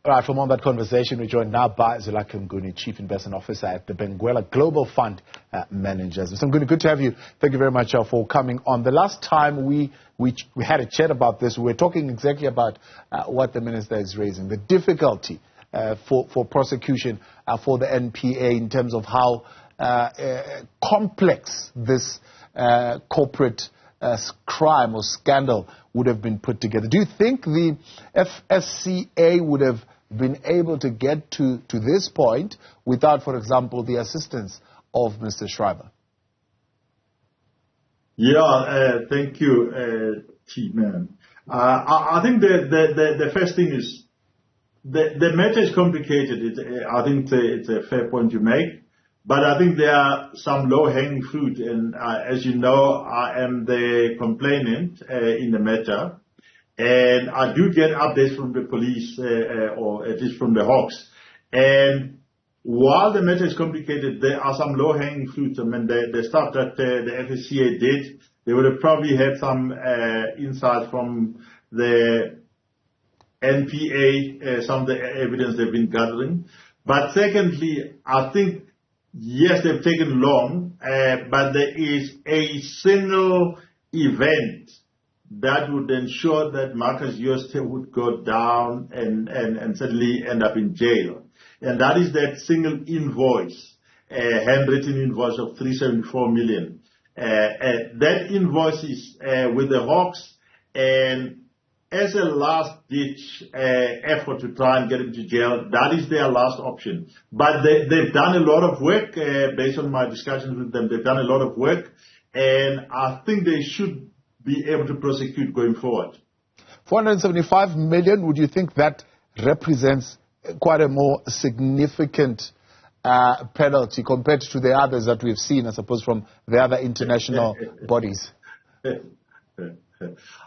All right, for more on that conversation, we're joined now by Zwelakhe Mnguni, Chief Investment Officer at the Benguela Global Fund Managers. Mr. Mnguni, good to have you. Thank you very much for coming on. The last time we had a chat about this, we were talking exactly about what the Minister is raising, the difficulty for prosecution for the NPA in terms of how complex this corporate crime or scandal would have been put together. Do you think the FSCA would have been able to get to this point without, for example, the assistance of Mr. Schreiber? Yeah, thank you, T-Man. I think the first thing is the matter is complicated. I think it's a fair point you make. But I think there are some low-hanging fruit, and as you know, I am the complainant in the matter, and I do get updates from the police, or at least from the Hawks. And while the matter is complicated, there are some low-hanging fruit. I mean, the stuff that the FSCA did, they would have probably had some insights from the NPA, some of the evidence they've been gathering. But secondly, I think yes, they've taken long, but there is a single event that would ensure that Marcus Jooste would go down and suddenly end up in jail. And that is that single invoice, handwritten invoice of 374 million. That invoice is with the Hawks, and as a last-ditch effort to try and get him to jail, that is their last option. But they've done a lot of work, based on my discussions with them. They've done a lot of work, and I think they should be able to prosecute going forward. 475 million, would you think that represents quite a more significant penalty compared to the others that we've seen, I suppose, from the other international bodies?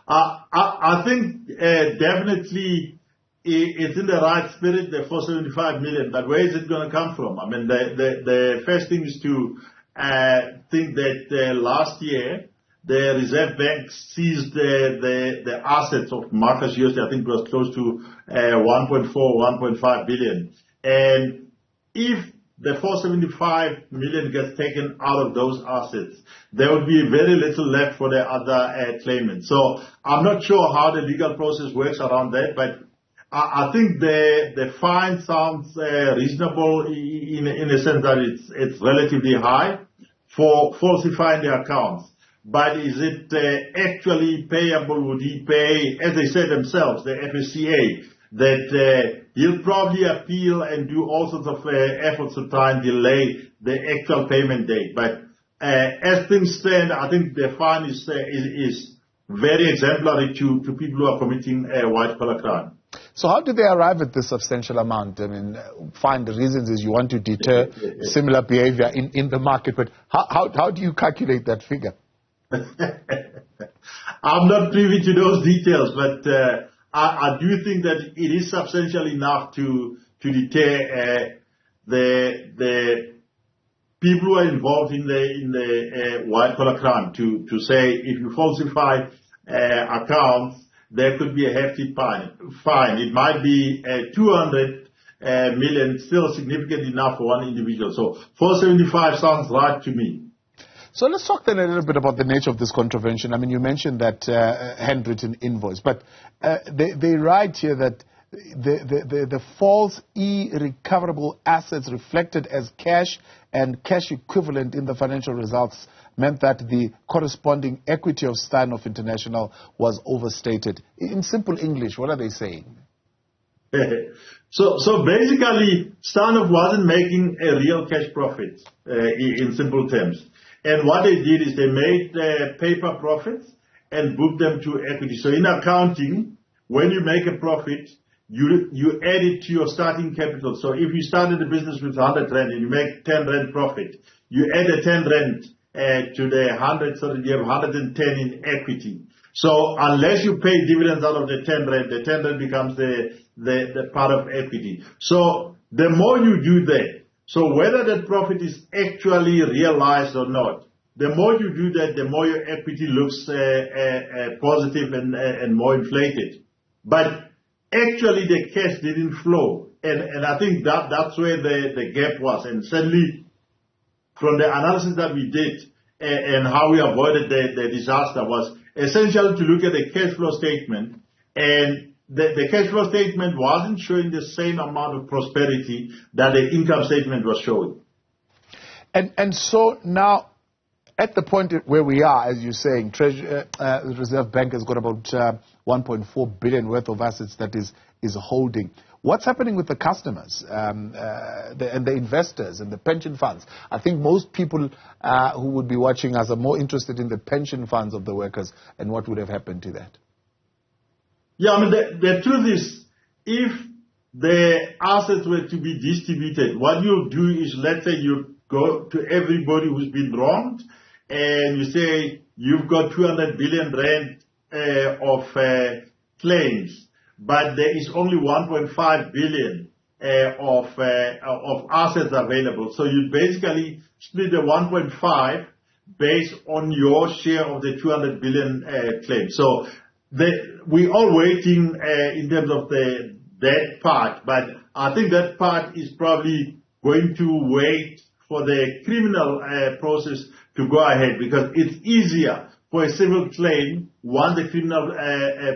I think definitely it's in the right spirit, the 475 million, but where is it going to come from? I mean, the first thing is to think that last year the Reserve Bank seized the assets of Marcus Jooste. I think it was close to 1.4, 1.5 billion. And if the 475 million gets taken out of those assets, there would be very little left for the other claimants. So I'm not sure how the legal process works around that, but I think the fine sounds reasonable in a sense that it's relatively high for falsifying the accounts. But is it actually payable? Would he pay, as they say themselves, the FSCA, that he'll probably appeal and do all sorts of efforts to try and delay the actual payment date. But as things stand, I think the fine is very exemplary to people who are committing white-collar crime. So how did they arrive at this substantial amount? I mean, fine, the reasons is you want to deter similar behavior in the market, but how do you calculate that figure? I'm not privy to those details, but I do think that it is substantial enough to deter the people who are involved in the white collar crime to say if you falsify accounts, there could be a hefty fine. It might be 200 million, still significant enough for one individual. So 475 sounds right to me. So let's talk then a little bit about the nature of this contravention. I mean, you mentioned that handwritten invoice, but they write here that the false irrecoverable assets reflected as cash and cash equivalent in the financial results meant that the corresponding equity of Steinhoff International was overstated. In simple English, what are they saying? So basically, Steinhoff wasn't making a real cash profit in simple terms. And what they did is they made paper profits and booked them to equity. So in accounting, when you make a profit, you add it to your starting capital. So if you started the business with 100 Rand and you make 10 Rand profit, you add a 10 Rand to the 100 so that you have 110 in equity. So unless you pay dividends out of the 10 Rand becomes the part of equity. So the more you do that, so whether that profit is actually realized or not, the more you do that, the more your equity looks positive and more inflated. But actually the cash didn't flow. And I think that's where the gap was. And certainly from the analysis that we did and how we avoided the disaster was essential to look at the cash flow statement. And the cash flow statement wasn't showing the same amount of prosperity that the income statement was showing. And so now, at the point where we are, as you're saying, the Reserve Bank has got about 1.4 billion worth of assets that is holding. What's happening with the customers and the investors and the pension funds? I think most people who would be watching us are more interested in the pension funds of the workers and what would have happened to that. Yeah, I mean, the truth is, if the assets were to be distributed, what you'll do is, let's say you go to everybody who's been wronged, and you say you've got 200 billion rand of claims, but there is only 1.5 billion of assets available. So you basically split the 1.5 based on your share of the 200 billion claims. So we are waiting in terms of that part, but I think that part is probably going to wait for the criminal process to go ahead, because it's easier for a civil claim once the criminal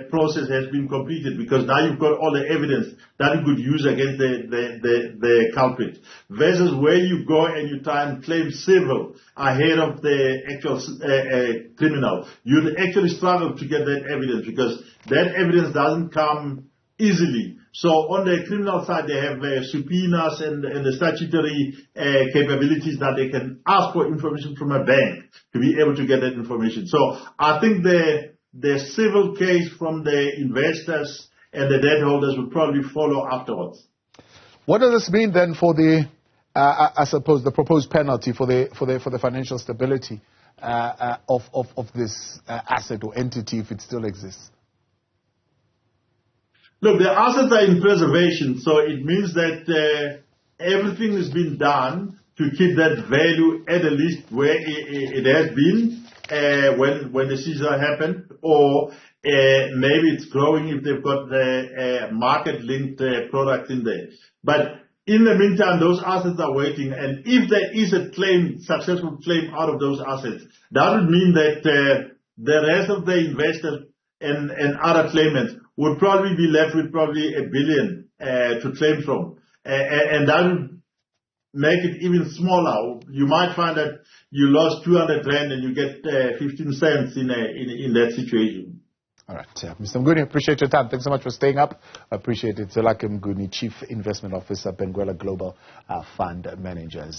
process has been completed, because now you've got all the evidence that you could use against the culprit, versus where you go and you try and claim civil ahead of the actual criminal. You'd actually struggle to get that evidence, because that evidence doesn't come easily. So on the criminal side, they have subpoenas and the statutory capabilities that they can ask for information from a bank to be able to get that information. So I think the civil case from the investors and the debt holders will probably follow afterwards. What does this mean then for I suppose, the proposed penalty for the financial stability of this asset or entity, if it still exists? Look, the assets are in preservation, so it means that everything has been done to keep that value at the least where it has been when the seizure happened, or maybe it's growing if they've got the market-linked product in there. But in the meantime, those assets are waiting, and if there is a successful claim out of those assets, that would mean that the rest of the investors and other claimants would probably be left with probably 1 billion to claim from. And that would make it even smaller. You might find that you lost 200 rand and you get 15 cents in that situation. All right. Mr. Mnguni, appreciate your time. Thanks so much for staying up. I appreciate it. Zwelakhe Mnguni, Chief Investment Officer, Benguela Global Fund Managers.